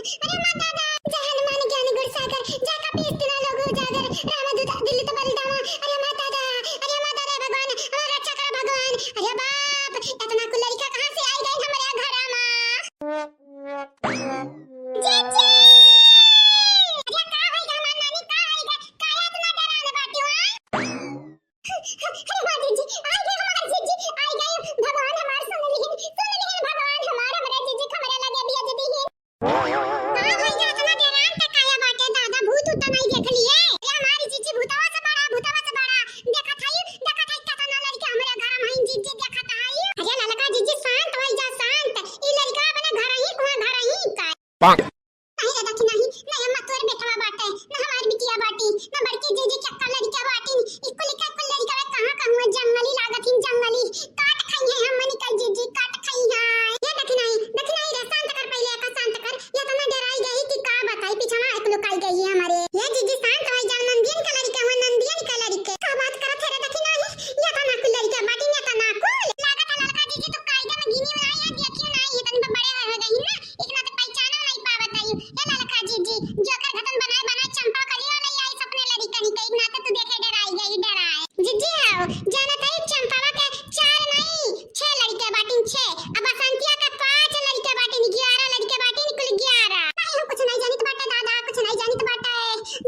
अरे माता दा जय हनुमान ज्ञान गुण सागर जय कपीस तिना लोग उजागर रामदूत दिल्ली तो बलिदामा अरे माता दा भगवान हमारा रक्षा कर भगवान। अरे बाप इतना कुल लड़का कहां से आई गई हमारे घर में। जीजी अरे का होई गा हमार नानी का होई गा काया इतना डराने बाटी हुआ। अरे माँ जीजी आई गई हमार जीजी आई गई भगवान हमार सुन लिहिन भगवान हमार हमरे जीजी खमरे लगे बिया जीजी ही। हां भाई जा इतना डरान त काया बाटे दादा भूत उत नहीं देख लिए। ये हमारी जीजी भूतवा से बड़ा देखत हई कतना लड़का हमरे घर में हई जीजी देखत हई। अरे ललका जीजी शांत होई जा शांत ई लड़का अपने घर ही का नहीं दादा की नहीं अम्मा तोर बेटवा बाटे ना हमार बिटिया बाटी ना बड़की जीजी चक्का लड़का बाटी इसको लेकर कुल लड़का कहां कहूं जंगली लागत जंगली काट खाई है हम निकल जीजी काट खाई है। ये देख नहीं रे शांत कर पहले का शांत कर ये तना डराई गई कि का बताई पीछे ना एक लुकाई गई है हमारे। ये जीजी शांत होई जा नंदियन का लड़का हुआ नंदियन का लड़के का बात करत है रे देख नहीं ये तना कुल लड़का बाटी ने तना कुल लागत है लड़का जीजी तो कायदा में गिनी बनाई है देखियो ना ये तनी बड़े हो गई ना इतना तो पहचानो नहीं पावत है। ये लड़का जीजी जोकर घटन बनाए चंपा कलियो नहीं आई सपने लड़का नहीं कई ना तो तू देखे डराई गई डराए जीजी आओ जानत है चंपावा के 4 नहीं 6 लड़के बाटी 6 अब बसंतिया के 5 लड़के बाटी 11 लड़के बाटी कुल 11 नहीं कुछ नहीं जानित बाटे दादा कुछ नहीं जानित बाटे।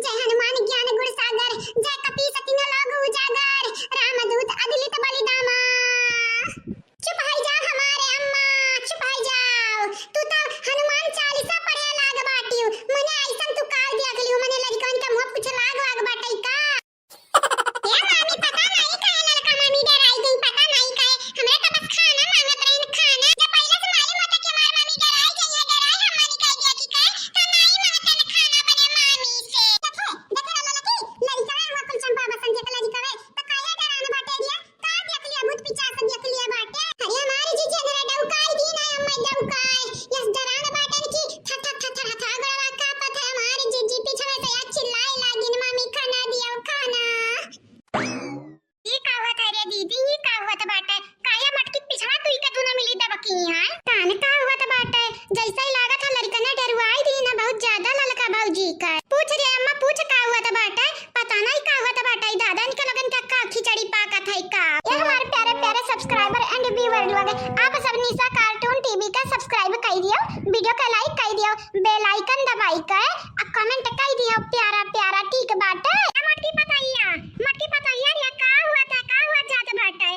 जय हनुमान ज्ञान गुण सागर जय कपीस तिना लोग उजागर रामदूत अदिलित बलिदामा। चुप हो जा हमारे अम्मा चुप हो जाओ तू तो हनुमान चालीसा पढ़े लाग बाटी मने ऐसन तू काल देख लियो मने लड़कन के मुंह पूछ लाग बाटे का। ए मामी पता नहीं काहे लड़का मामी डराई गई पता नहीं काहे हमरा तो बस खाना मांगत रहिन खाना जब पहले से मालूम होता कि हमार मामी डराई गई है डराई हमारी कह दिया कि काहे तो नहीं मांगते न खाना बने मामी से देखे लड़की लड़का हुआ कुल चंपा बसन के लड़का वे तो काहे डराने बाटे दिया का देख लिया भूत पिचास देख लिया बाटे। अरे हमारी जीजी ने डौकाई दी ना अम्मा डौकाई यस डराने बाटे की थ गड़वा का पता हमारी जीजी पीछे से या चिल्लाई लागिन मामी खाना दिया खाना। ये का हुआ था रे दीदी ये का हुआ था बाटे काया मटकी पिछड़ा तू के तू ना मिली दबकी है कान का हुआ था बाटे जैसा ही लागत है लड़का ने डरवाई दी ना बहुत ज्यादा ललका भौजी का। पूछ रे अम्मा पूछ का हुआ था बाटे पता नहीं का हुआ था बाटे दादा इनके लगन का खिचड़ी पाका था का। ये हमारे प्यारे प्यारे सब्सक्राइबर एंड व्यूअर लोग आप सब निशा कार्टून टीवी का सब्सक्राइब कर दियो वीडियो का लाइक कर दियो बेल आइकन दबाई के और कमेंट कर दियो प्यारा प्यारा ठीक बाटे। मटकी बताइया रे का हुआ जात बाटे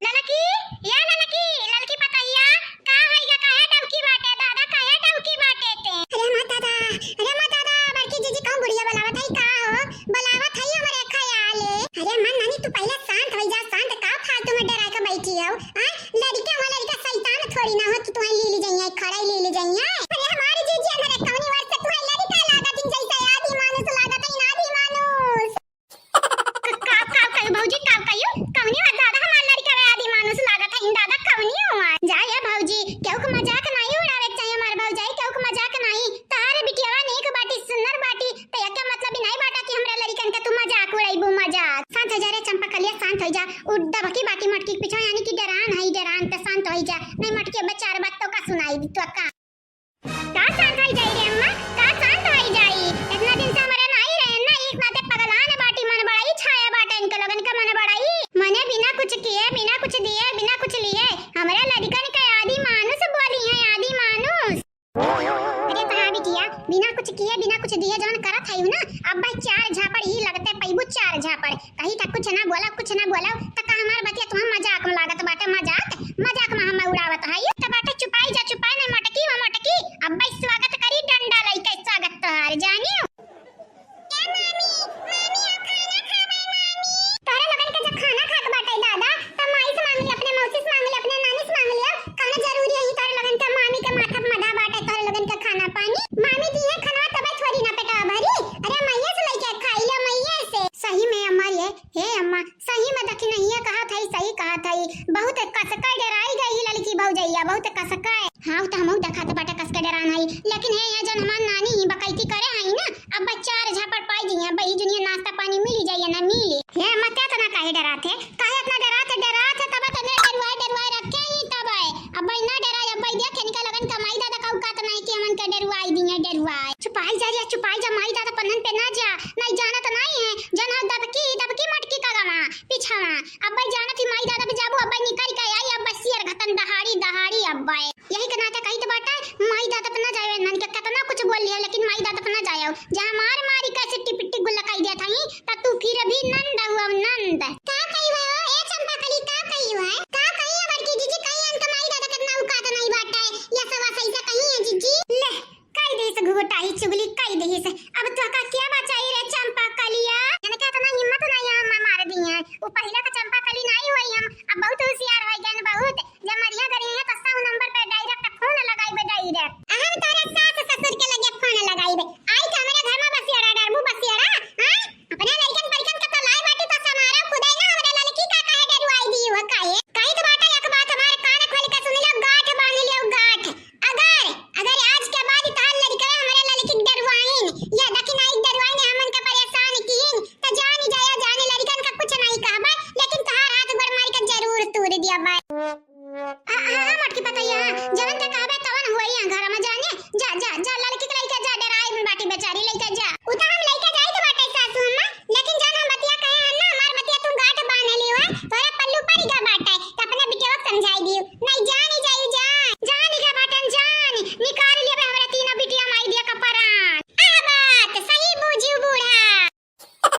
ललकी या ललकी बताइया का होइगा काहे डबकी बाटे दादा काहे डबकी बाटे ते। अरे माता दा बड़की जीजी कौन बुढ़िया बुलावत है का हो बुलावत है हमरे ख्याल। अरे मन नानी तू पहले शांत हो जा शांत का फालतू में डरा के बैठी हो लड़का शैतान थोड़ी ना हो तू ली जाइए खड़े ली जाइए। अरे हमारी जीजी हमरे कौनी वर्ष से तू लड़का लागत जैसा आदि मानुस लागत है आदि मानुस भौजी का कहियो कौनी बात दादा हमार लड़का वे आदि मानुस लागत है दादा कौनी हुआ जा ये भौजी केहू के मजाक नहीं उड़ावे चाहिए हमार भौजाई केहू के मजाक नहीं तारे बिटियावा नेक बाटी सुंदर बाटी तो यके मतलब ही नहीं बाटा कि हमरा लड़कन के तू मजाक उड़ाइबू मजाक। शांत हो जा रे चंपा कलिया शांत हो जा उड़ दबकी बाटी मटकी के पीछे यानी कि डरान तो शांत हो जा नहीं मटकी अब 4 बात तो का सुनाई दी तो का शांत हो जाई रे अम्मा का शांत हो जाई इतना दिन से हमारे नहीं रहे ना एक बात पगलान बाटी मन बड़ाई छाया बाटा इनके लगन का मन बड़ाई मने बिना कुछ किए बिना कुछ दिए बिना कुछ लिए हमारे लड़कन का आदि मानुस बोली है आदि मानुस। अरे कहां बिटिया बिना कुछ किए बिना कुछ दिए जवन करत है ना अब भाई 4 झापड़ ही लगते पैबू 4 झापड़ कहीं तक कुछ ना बोला त का हमार बतिया तुम मजाक में लागत बाटे मजाक में हम उड़ावत है त बाटे चुपाई नहीं मटकी अब भाई स्वागत करी डंडा लइका स्वागत तोहार जानियो। तारे लगन के जब खाना खात बाटे दादा त माई से मांग ले अपने मौसी से मांग ले अपने नानी से मांग लिया खाना जरूरी है तारे लगन के मामी के माथा पे मदा बाटे तारे लगन के खाना पानी मामी दी है खाना तबे थोड़ी ना पेटा भरी। अरे मैया से लेके खाई लो मैया से सही में अम्मा ये हे अम्मा सही में देखी नहीं है सही कहा था बहुत कसका डराई गई लड़की भौजैया बहुत कसका है। हां तो हमहु देखा बाटे कसका डरान है लेकिन है या जन हमार नानी ही बकैती करे है ना अब 4 झापड़ पाई जिया बई जुनिया नाश्ता पानी मिल जाइए ना मिले हे मत तना काहे डराते इतना डराते तब तने डरवाई रखे ही तब है अब ना डराए अब देखे निकल लगन कमाई दादा का औकात नहीं कि हमन के डरवाई दिए डेरुआ छुपाई जा माई दादा पन्नन पे ना जा नहीं जाना तो नहीं है जना दबकी मटकी का गाना पीछावा अब्बा जाना थी माई दादा पे जाबो अब्बा निकल के आई अब्बा सियर घतन दहाड़ी अब्बा यही का नाटक कही तो बाटा माई दादा पे ना जाए नन के कितना कुछ बोल लिया लेकिन माई दादा पे ना जाए जहां मारी कैसे टिपिट्टी गुल्ला कही दिया था त तू फिर भी नंद हुआ नंद का कही हुआ ए चंपा कली का कही हुआ का कही है बड़की जीजी कही है माई दादा कितना औकात नहीं बाटा है या सवा सही से कही है जीजी ले कई दे से घुटाई चुगली कई दे से अब तो का क्या बचाई रे चंपा कलिया मैंने कहा इतना हिम्मत नहीं हम मार दी है वो पहला का चंपा कली नहीं हुई हम अब बहुत होशियार हो गए बहुत जब मरिया करी है तो 100 नंबर पे डायरेक्ट फोन लगाई बे डायरेक्ट हम तोरे सास ससुर के लगे फोन लगाई बे आई का मेरे घर में बसियाड़ा डरबू बसियाड़ा हां अपने लड़कन परिकन का तो लाई बाटी तो समारो खुदाई ना हमरा लड़की का काहे डरवाई दी हो काहे कहीं तो बाटा एक बात हमारे कान खोल के सुन लो गांठ बांध लियो गांठ अगर आज के बाद ताल लड़के हमारे लड़की डरवाइन या दखी नहीं डरवाइन हमन के परेशान कीन तो जानी जाया जाने लड़कन का कुछ नहीं कहबा लेकिन तहार हाथ गोड़ मार के जरूर तोड़ दिया बा हां मटकी पतैया जवन तक कहबे तवन होई घर में जाने जा लड़की के लइका जा डराई में बाटी बेचारी लइका जा उता हम लइका जाई तो बाटे सासू अम्मा लेकिन जान हम बतिया कहे है ना हमार बतिया तू गांठ बांध लियो तोरा पल्लू परी का बाटे तो अपने बिटिया को समझाई दियो नहीं जानी जा